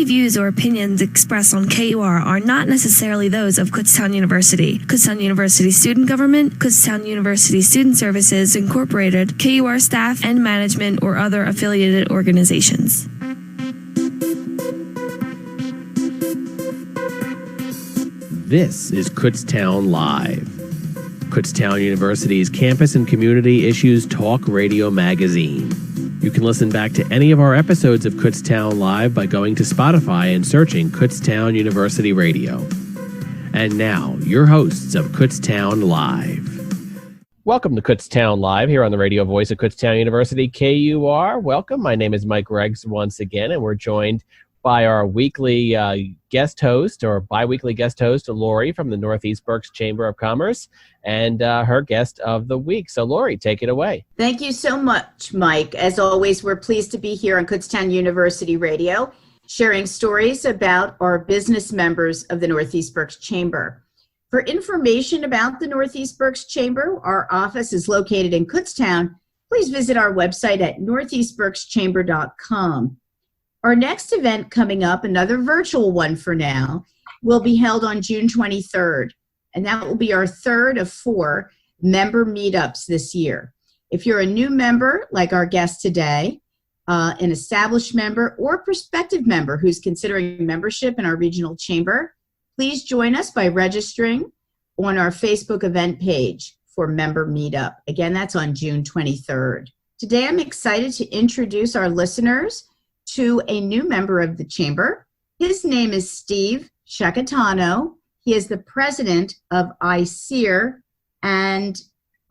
views or opinions expressed on KUR are not necessarily those of Kutztown University, Kutztown University Student Government, Kutztown University Student Services Incorporated, KUR staff and management, or other affiliated organizations. This is Kutztown Live, Kutztown University's campus and community issues talk radio magazine. You can listen back to any of our episodes of Kutztown Live by going to Spotify and searching Kutztown University Radio. And now, your hosts of Kutztown Live. Welcome to Kutztown Live here on the radio voice of Kutztown University, KUR. Welcome. My name is Mike Reggs once again, and we're joined by our weekly guest host, or bi-weekly guest host, Lori from the Northeast Berks Chamber of Commerce, and her guest of the week. So, Lori, take it away. Thank you so much, Mike. As always, we're pleased to be here on Kutztown University Radio, sharing stories about our business members of the Northeast Berks Chamber. For information about the Northeast Berks Chamber, our office is located in Kutztown. Please visit our website at northeastberkschamber.com. Our next event coming up, another virtual one for now, will be held on June 23rd, and that will be our third of 4 member meetups this year. If you're a new member, like our guest today, an established member, or prospective member who's considering membership in our regional chamber, please join us by registering on our Facebook event page for member meetup. Again, that's on June 23rd. Today, I'm excited to introduce our listeners to a new member of the chamber. His name is Steve Scecchitano. He is the president of Aesir, and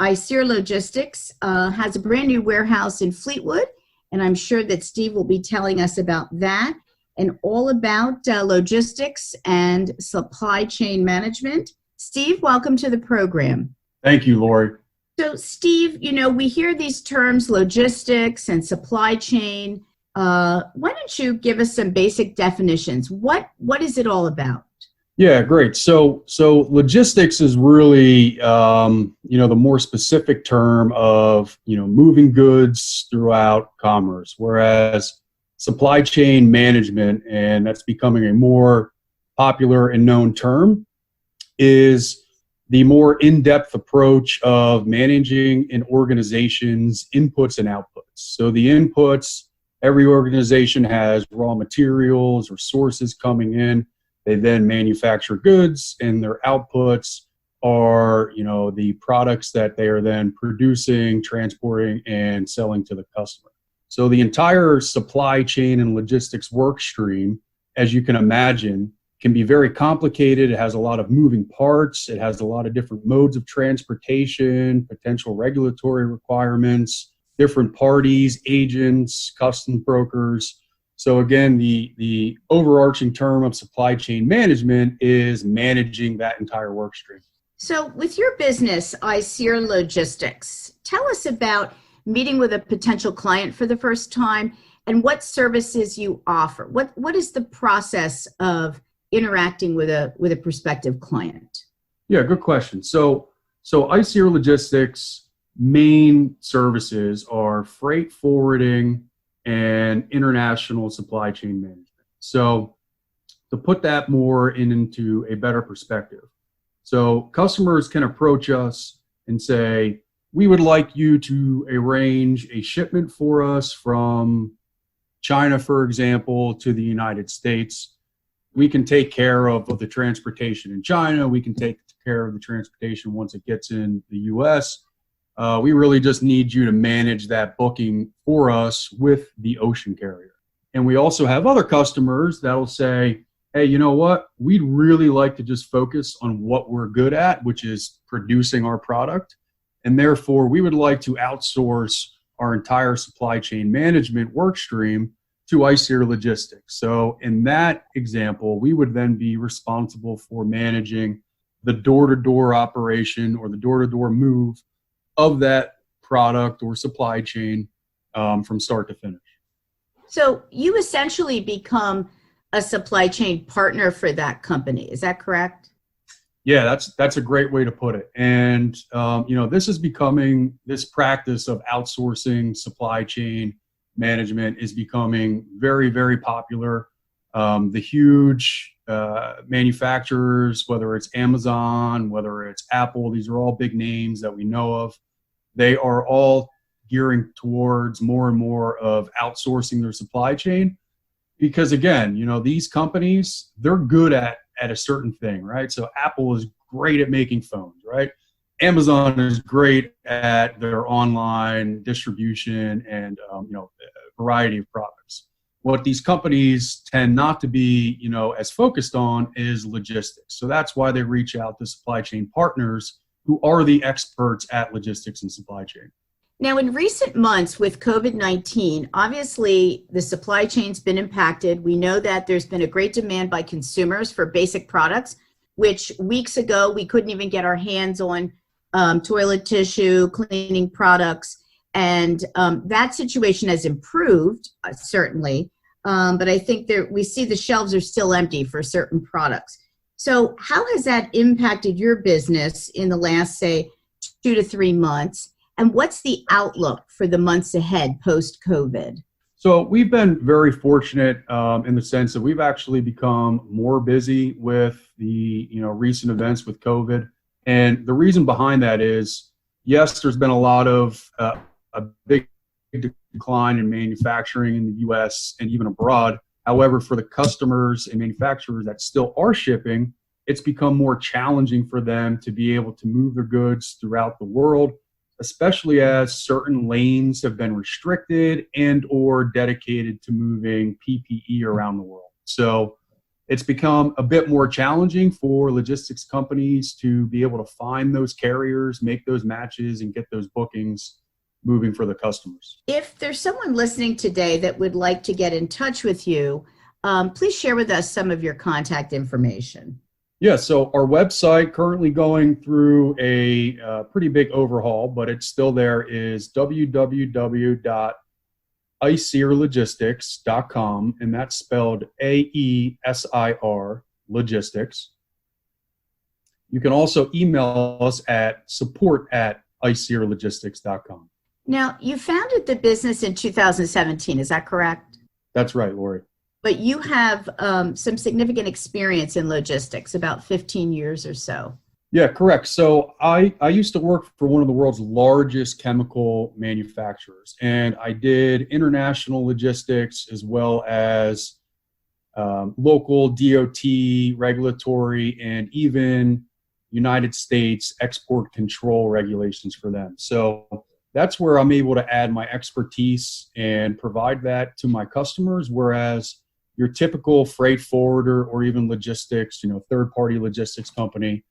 Aesir Logistics has a brand new warehouse in Fleetwood, and I'm sure that Steve will be telling us about that and all about logistics and supply chain management. Steve, welcome to the program. Thank you, Lori. So, Steve, we hear these terms, logistics and supply chain. Why don't you give us some basic definitions? What is it all about? Yeah, great. So logistics is really, the more specific term of, moving goods throughout commerce, whereas supply chain management, and that's becoming a more popular and known term, is the more in-depth approach of managing an organization's inputs and outputs. So the inputs, every organization has raw materials or sources coming in. They then manufacture goods, and their outputs are, the products that they are then producing, transporting, and selling to the customer. So the entire supply chain and logistics work stream, as you can imagine, can be very complicated. It has a lot of moving parts. It has a lot of different modes of transportation, potential regulatory requirements, different parties, agents, custom brokers. So again, the overarching term of supply chain management is managing that entire work stream. So with your business, Aesir Logistics, tell us about meeting with a potential client for the first time and what services you offer. What is the process of interacting with a prospective client? Yeah, good question. So Aesir Logistics main services are freight forwarding and international supply chain management. So to put that more into a better perspective, so customers can approach us and say, we would like you to arrange a shipment for us from China, for example, to the United States. We can take care of the transportation in China. We can take care of the transportation once it gets in the U.S. We really just need you to manage that booking for us with the ocean carrier. And we also have other customers that will say, hey, you know what? We'd really like to just focus on what we're good at, which is producing our product. And therefore, we would like to outsource our entire supply chain management work stream to Aesir Logistics. So in that example, we would then be responsible for managing the door-to-door operation or the door-to-door move of that product or supply chain from start to finish. So you essentially become a supply chain partner for that company. Is that correct? Yeah, that's a great way to put it. And this practice of outsourcing supply chain management is becoming very, very popular. The huge manufacturers, whether it's Amazon, whether it's Apple, these are all big names that we know of. They are all gearing towards more and more of outsourcing their supply chain because, again, these companies, they're good at a certain thing, right? So Apple is great at making phones, right? Amazon is great at their online distribution and a variety of products. What these companies tend not to be, as focused on is logistics. So that's why they reach out to supply chain partners who are the experts at logistics and supply chain. Now, in recent months with COVID-19, obviously the supply chain's been impacted. We know that there's been a great demand by consumers for basic products, which weeks ago we couldn't even get our hands on toilet tissue, cleaning products. And that situation has improved, certainly. But I think we see the shelves are still empty for certain products. So how has that impacted your business in the last, say, 2 to 3 months? And what's the outlook for the months ahead post-COVID? So we've been very fortunate in the sense that we've actually become more busy with the recent events with COVID. And the reason behind that is, yes, there's been a lot of a big decline in manufacturing in the U.S. and even abroad. However, for the customers and manufacturers that still are shipping, it's become more challenging for them to be able to move their goods throughout the world, especially as certain lanes have been restricted and or dedicated to moving PPE around the world. So it's become a bit more challenging for logistics companies to be able to find those carriers, make those matches, and get those bookings moving for the customers. If there's someone listening today that would like to get in touch with you, please share with us some of your contact information. Yeah, so our website, currently going through a pretty big overhaul, but it's still there, is www.aesirlogistics.com, and that's spelled AESIR logistics. You can also email us at support@aesirlogistics.com. Now, you founded the business in 2017, is that correct? That's right, Lori. But you have some significant experience in logistics, about 15 years or so. Yeah, correct. So I used to work for one of the world's largest chemical manufacturers, and I did international logistics as well as local DOT regulatory and even United States export control regulations for them. So that's where I'm able to add my expertise and provide that to my customers, whereas your typical freight forwarder or even logistics, third-party logistics company,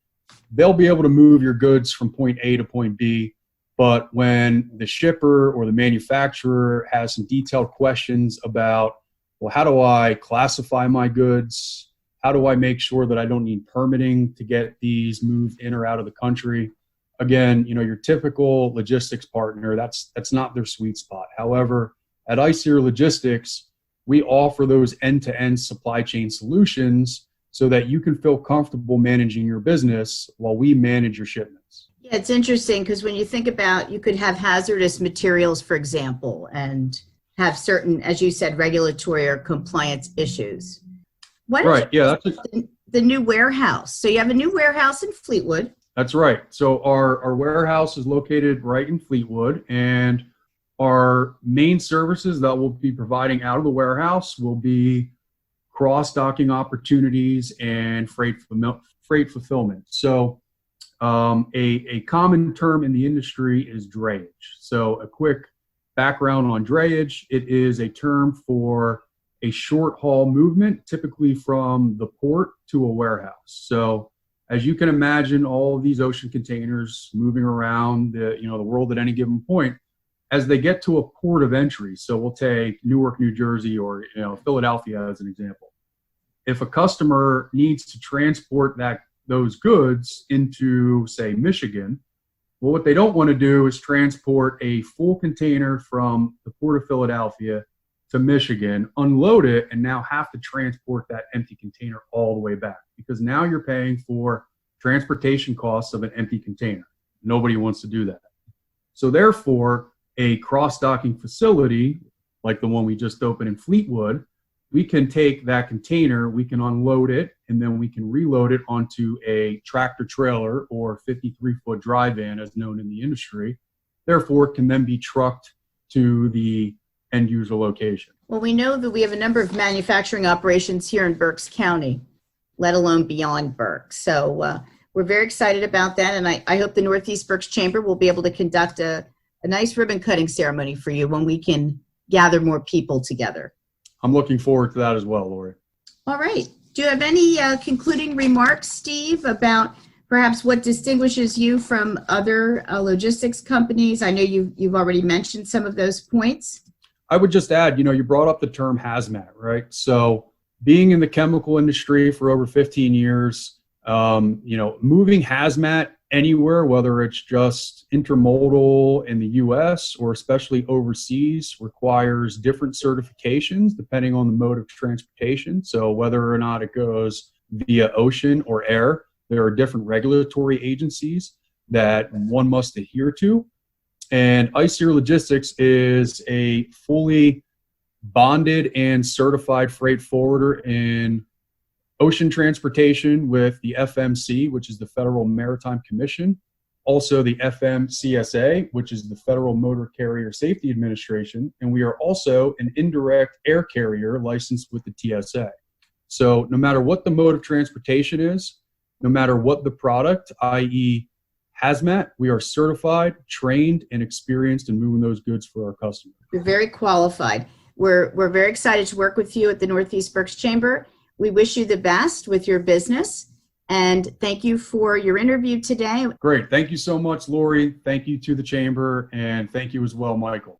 they'll be able to move your goods from point A to point B. But when the shipper or the manufacturer has some detailed questions about, well, how do I classify my goods? How do I make sure that I don't need permitting to get these moved in or out of the country? Again, your typical logistics partner, that's not their sweet spot. However, at Aesir Logistics, we offer those end-to-end supply chain solutions so that you can feel comfortable managing your business while we manage your shipments. Yeah, it's interesting because when you think about, you could have hazardous materials, for example, and have certain, as you said, regulatory or compliance issues. Right, yeah. The new warehouse. So you have a new warehouse in Fleetwood. That's right. So our warehouse is located right in Fleetwood, and our main services that we'll be providing out of the warehouse will be cross-docking opportunities and freight fulfillment. So a common term in the industry is drayage. So a quick background on drayage: it is a term for a short haul movement, typically from the port to a warehouse. So as you can imagine, all of these ocean containers moving around the world at any given point, as they get to a port of entry, so we'll take Newark, New Jersey, or Philadelphia as an example. If a customer needs to transport those goods into, say, Michigan, well, what they don't want to do is transport a full container from the port of Philadelphia to Michigan, unload it, and now have to transport that empty container all the way back, because now you're paying for transportation costs of an empty container. Nobody wants to do that. So therefore, a cross-docking facility like the one we just opened in Fleetwood, we can take that container, we can unload it, and then we can reload it onto a tractor trailer or 53-foot dry van, as known in the industry. Therefore, it can then be trucked to the end user location. Well, we know that we have a number of manufacturing operations here in Berks County, let alone beyond Berks. So we're very excited about that, and I hope the Northeast Berks Chamber will be able to conduct a nice ribbon cutting ceremony for you when we can gather more people together. I'm looking forward to that as well, Lori. All right. Do you have any concluding remarks, Steve, about perhaps what distinguishes you from other logistics companies? I know you've already mentioned some of those points. I would just add, you brought up the term hazmat, right? So being in the chemical industry for over 15 years, moving hazmat anywhere, whether it's just intermodal in the U.S. or especially overseas, requires different certifications depending on the mode of transportation. So whether or not it goes via ocean or air, there are different regulatory agencies that one must adhere to. And Aesir Logistics is a fully bonded and certified freight forwarder in ocean transportation with the FMC, which is the Federal Maritime Commission, also the FMCSA, which is the Federal Motor Carrier Safety Administration, and we are also an indirect air carrier licensed with the TSA. So no matter what the mode of transportation is, no matter what the product, i.e. hazmat, we are certified, trained, and experienced in moving those goods for our customers. You're very qualified. We're very excited to work with you at the Northeast Berks Chamber. We wish you the best with your business, and thank you for your interview today. Great. Thank you so much, Lori. Thank you to the Chamber, and thank you as well, Michael.